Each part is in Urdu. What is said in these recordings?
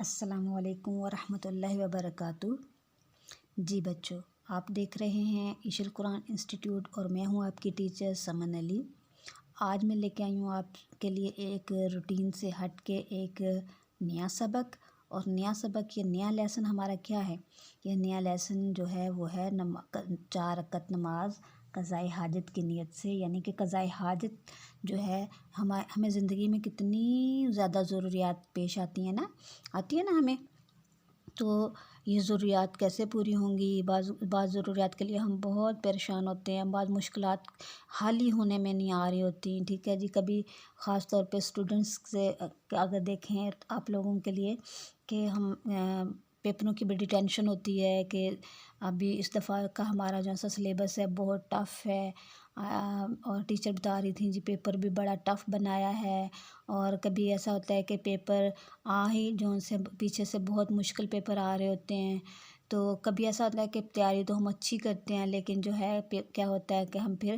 السلام علیکم ورحمۃ اللہ وبرکاتہ۔ جی بچوں، آپ دیکھ رہے ہیں عیش القرآن انسٹیٹیوٹ اور میں ہوں آپ کی ٹیچر سمن علی۔ آج میں لے کے آئی ہوں آپ کے لیے ایک روٹین سے ہٹ کے ایک نیا سبق، اور نیا سبق، یہ نیا لیسن ہمارا کیا ہے؟ یہ نیا لیسن جو ہے وہ ہے 4 رکعت نماز قضائے حاجت کی نیت سے، یعنی کہ قضائے حاجت جو ہے ہمیں زندگی میں کتنی زیادہ ضروریات پیش آتی ہیں نا ہمیں، تو یہ ضروریات کیسے پوری ہوں گی؟ بعض ضروریات کے لیے ہم بہت پریشان ہوتے ہیں، بعض مشکلات حل ہی ہونے میں نہیں آ رہی ہوتی، ٹھیک ہے جی۔ کبھی خاص طور پہ اسٹوڈنٹس سے اگر دیکھیں آپ لوگوں کے لیے کہ ہم پیپروں کی بڑی ٹینشن ہوتی ہے کہ ابھی اس دفعہ کا ہمارا جو سا سلیبس ہے بہت ٹف ہے، اور ٹیچر بتا رہی تھیں جی پیپر بھی بڑا ٹف بنایا ہے، اور کبھی ایسا ہوتا ہے کہ پیپر جو سے پیچھے سے بہت مشکل پیپر آ رہے ہوتے ہیں، تو کبھی ایسا ہوتا ہے کہ تیاری تو ہم اچھی کرتے ہیں، لیکن جو ہے کیا ہوتا ہے کہ ہم پھر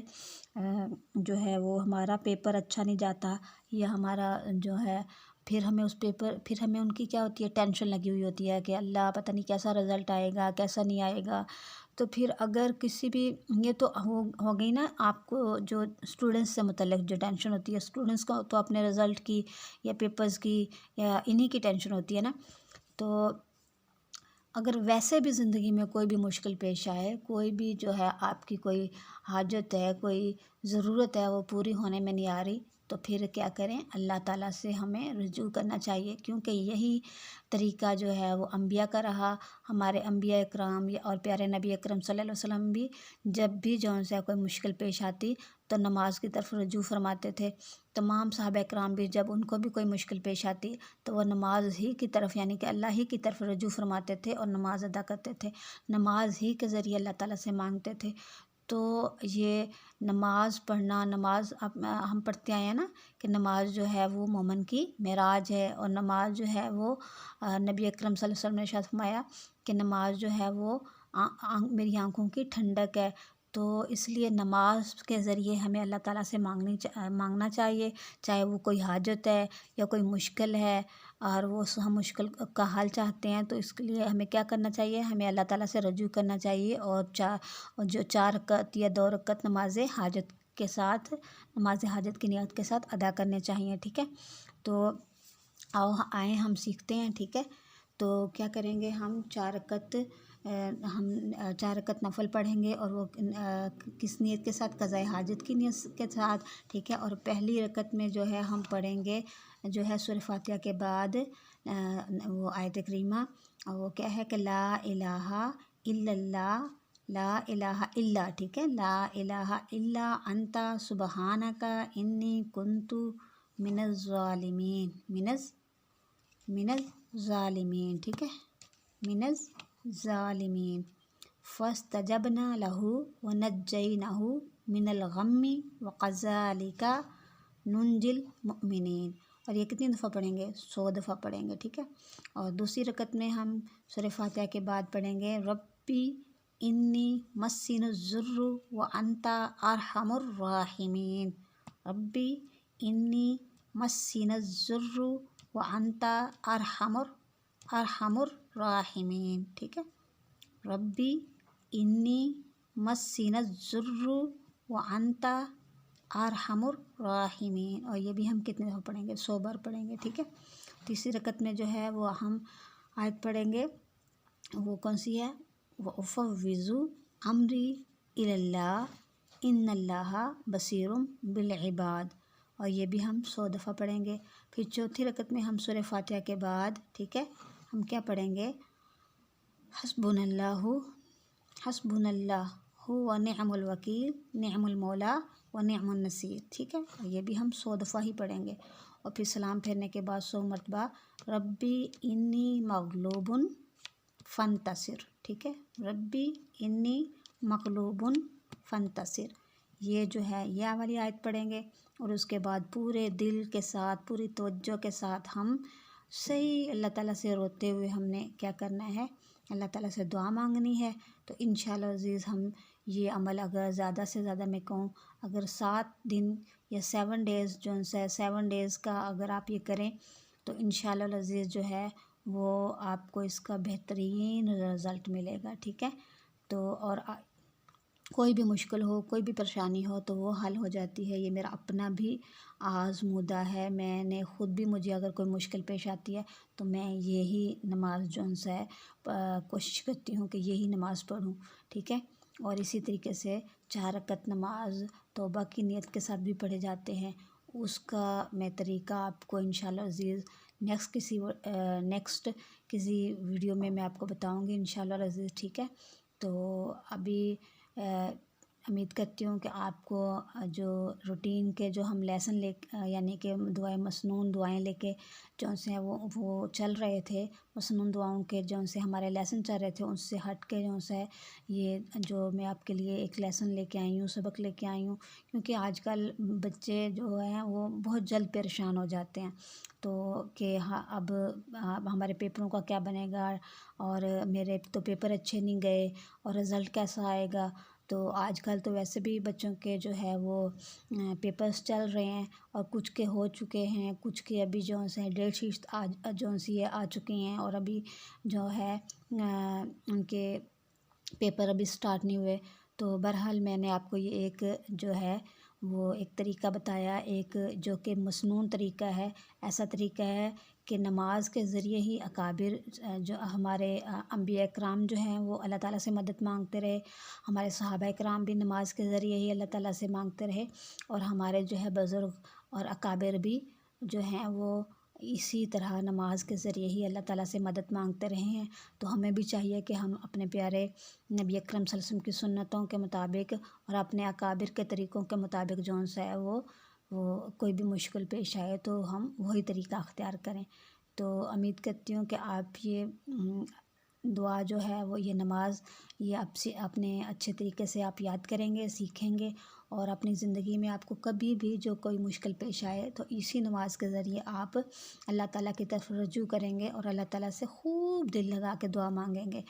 جو ہے وہ ہمارا پیپر اچھا نہیں جاتا، یا ہمارا جو ہے پھر ہمیں ان کی کیا ہوتی ہے، ٹینشن لگی ہوئی ہوتی ہے کہ اللہ پتہ نہیں کیسا رزلٹ آئے گا، کیسا نہیں آئے گا۔ تو پھر اگر کسی بھی، یہ تو ہو گئی نا آپ کو جو اسٹوڈنٹس سے متعلق جو ٹینشن ہوتی ہے، اسٹوڈنٹس کو تو اپنے رزلٹ کی یا پیپرز کی یا انہی کی ٹینشن ہوتی ہے نا۔ تو اگر ویسے بھی زندگی میں کوئی بھی مشکل پیش آئے، کوئی بھی جو ہے آپ کی کوئی حاجت ہے، کوئی ضرورت ہے وہ پوری ہونے میں نہیں آ رہی، تو پھر کیا کریں؟ اللہ تعالیٰ سے ہمیں رجوع کرنا چاہیے، کیونکہ یہی طریقہ جو ہے وہ انبیاء کا رہا۔ ہمارے انبیاء اکرام اور پیارے نبی اکرم صلی اللہ علیہ وسلم بھی جب بھی سے کوئی مشکل پیش آتی تو نماز کی طرف رجوع فرماتے تھے۔ تمام صحابہ اکرام بھی جب ان کو بھی کوئی مشکل پیش آتی تو وہ نماز ہی کی طرف، یعنی کہ اللہ ہی کی طرف رجوع فرماتے تھے اور نماز ادا کرتے تھے، نماز ہی کے ذریعے اللہ تعالیٰ سے مانگتے تھے۔ تو یہ نماز پڑھنا، نماز ہم پڑھتے آئے ہیں نا کہ نماز جو ہے وہ مومن کی معراج ہے، اور نماز جو ہے وہ نبی اکرم صلی اللہ علیہ وسلم نے ارشاد فرمایا کہ نماز جو ہے وہ میری آنکھوں کی ٹھنڈک ہے۔ تو اس لیے نماز کے ذریعے ہمیں اللہ تعالیٰ سے مانگنا چاہیے، چاہے وہ کوئی حاجت ہے یا کوئی مشکل ہے، اور وہ ہم مشکل کا حل چاہتے ہیں، تو اس کے لیے ہمیں کیا کرنا چاہیے؟ ہمیں اللہ تعالیٰ سے رجوع کرنا چاہیے، اور جو 4 رکعت یا 2 رکعت نماز حاجت کی نیت کے ساتھ ادا کرنے چاہیے، ٹھیک ہے۔ تو آئیں ہم سیکھتے ہیں، ٹھیک ہے۔ تو کیا کریں گے؟ ہم 4 رکعت نفل پڑھیں گے، اور وہ کس نیت کے ساتھ؟ قضائے حاجت کی نیت کے ساتھ، ٹھیک ہے۔ اور پہلی رکعت میں جو ہے ہم پڑھیں گے جو ہے سورہ فاتحہ کے بعد وہ آیت کریمہ، وہ کیا ہے کہ لا الہ الا اللہ، لا الہ الا، ٹھیک ہے، لا الہ الا انت سبحانک انی کنت من الظالمین، ٹھیک ہے، من الظالمین، فاستجبنا لہ ونجیناہ من الغم وکذالک ننجی المؤمنین۔ اور یہ کتنی دفعہ پڑھیں گے؟ 100 دفعہ پڑھیں گے، ٹھیک ہے۔ اور دوسری رکعت میں ہم سورہ فاتحہ کے بعد پڑھیں گے ربی انی مسنی الضر وانت ارحم الراحمین، ربی انی مسنی الضر وانت ارحم الراحمین، ٹھیک ہے، ربی انی مسنی الضر وانت ارحم الراحمین۔ اور یہ بھی ہم کتنے دفعہ پڑھیں گے؟ 100 بار پڑھیں گے، ٹھیک ہے۔ تیسری رکعت میں جو ہے وہ ہم آیت پڑھیں گے، وہ کون سی ہے؟ وَأُفَوِّضُ أَمْرِي إِلَى اللَّهِ إِنَّ اللَّهَ بَصِيرٌ بِالْعِبَادِ۔ اور یہ بھی ہم 100 دفعہ پڑھیں گے۔ پھر چوتھی رکعت میں ہم سورہ فاتحہ کے بعد، ٹھیک ہے، ہم کیا پڑھیں گے؟ حسبنا اللہ ونعم الوکیل نعم المولا ونعم النصیر، ٹھیک ہے۔ اور یہ بھی ہم 100 دفعہ ہی پڑھیں گے۔ اور پھر سلام پھیرنے کے بعد 100 مرتبہ ربی انی مغلوب فانتصر، ٹھیک ہے، ربی انی مغلوب فانتصر۔ یہ جو ہے یہ والی آیت پڑھیں گے، اور اس کے بعد پورے دل کے ساتھ، پوری توجہ کے ساتھ ہم صحیح اللہ تعالیٰ سے روتے ہوئے ہم نے کیا کرنا ہے؟ اللہ تعالیٰ سے دعا مانگنی ہے۔ تو انشاءاللہ عزیز ہم یہ عمل اگر زیادہ سے زیادہ میں کہوں، اگر 7 دن یا 7 ڈیز جو ہے 7 ڈیز کا اگر آپ یہ کریں تو انشاءاللہ عزیز جو ہے وہ آپ کو اس کا بہترین رزلٹ ملے گا، ٹھیک ہے۔ تو اور کوئی بھی مشکل ہو، کوئی بھی پریشانی ہو تو وہ حل ہو جاتی ہے۔ یہ میرا اپنا بھی آزمودہ ہے، میں نے خود بھی، مجھے اگر کوئی مشکل پیش آتی ہے تو میں یہی نماز جو ہے کوشش کرتی ہوں کہ یہی نماز پڑھوں، ٹھیک ہے۔ اور اسی طریقے سے 4 رکعت نماز توبہ کی نیت کے ساتھ بھی پڑھے جاتے ہیں، اس کا میں طریقہ آپ کو انشاءاللہ عزیز نیکسٹ کسی ویڈیو میں آپ کو بتاؤں گی انشاءاللہ عزیز، ٹھیک ہے۔ تو ابھی امید کرتی ہوں کہ آپ کو جو روٹین کے جو ہم لیسن یعنی کہ دعائیں مسنون دعائیں لے کے جو سے وہ چل رہے تھے، مسنون دعاؤں کے جو سے ہمارے لیسن چل رہے تھے، ان سے ہٹ کے جو ہے یہ جو میں آپ کے لیے ایک لیسن لے کے آئی ہوں، سبق لے کے آئی ہوں، کیونکہ آج کل بچے جو ہیں وہ بہت جلد پریشان ہو جاتے ہیں، تو کہ اب ہمارے پیپروں کا کیا بنے گا، اور میرے تو پیپر اچھے نہیں گئے اور رزلٹ کیسا آئے گا۔ تو آج کل تو ویسے بھی بچوں کے جو ہے وہ پیپرز چل رہے ہیں، اور کچھ کے ہو چکے ہیں، کچھ کے ابھی جو ہے ڈیٹ شیٹ جو سی آ چکی ہیں، اور ابھی جو ہے ان کے پیپر ابھی سٹارٹ نہیں ہوئے۔ تو بہرحال میں نے آپ کو یہ ایک جو ہے وہ ایک طریقہ بتایا، ایک جو کہ مسنون طریقہ ہے، ایسا طریقہ ہے کہ نماز کے ذریعے ہی اکابر جو ہمارے انبیاء کرام جو ہیں وہ اللہ تعالیٰ سے مدد مانگتے رہے، ہمارے صحابہ کرام بھی نماز کے ذریعے ہی اللہ تعالیٰ سے مانگتے رہے، اور ہمارے جو ہے بزرگ اور اکابر بھی جو ہیں وہ اسی طرح نماز کے ذریعے ہی اللہ تعالیٰ سے مدد مانگتے رہے ہیں۔ تو ہمیں بھی چاہیے کہ ہم اپنے پیارے نبی اکرم صلی اللہ علیہ وسلم کی سنتوں کے مطابق اور اپنے اکابر کے طریقوں کے مطابق جو ہے وہ کوئی بھی مشکل پیش آئے تو ہم وہی طریقہ اختیار کریں۔ تو امید کرتی ہوں کہ آپ یہ دعا جو ہے وہ یہ نماز یہ آپ سے اپنے اچھے طریقے سے آپ یاد کریں گے، سیکھیں گے، اور اپنی زندگی میں آپ کو کبھی بھی جو کوئی مشکل پیش آئے تو اسی نماز کے ذریعے آپ اللہ تعالیٰ کی طرف رجوع کریں گے اور اللہ تعالیٰ سے خوب دل لگا کے دعا مانگیں گے۔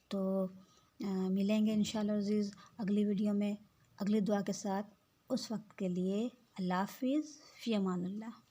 تو ملیں گے انشاءاللہ عزیز اگلی ویڈیو میں اگلی دعا کے ساتھ، اس وقت کے لیے اللہ حافظ، فی امان اللہ۔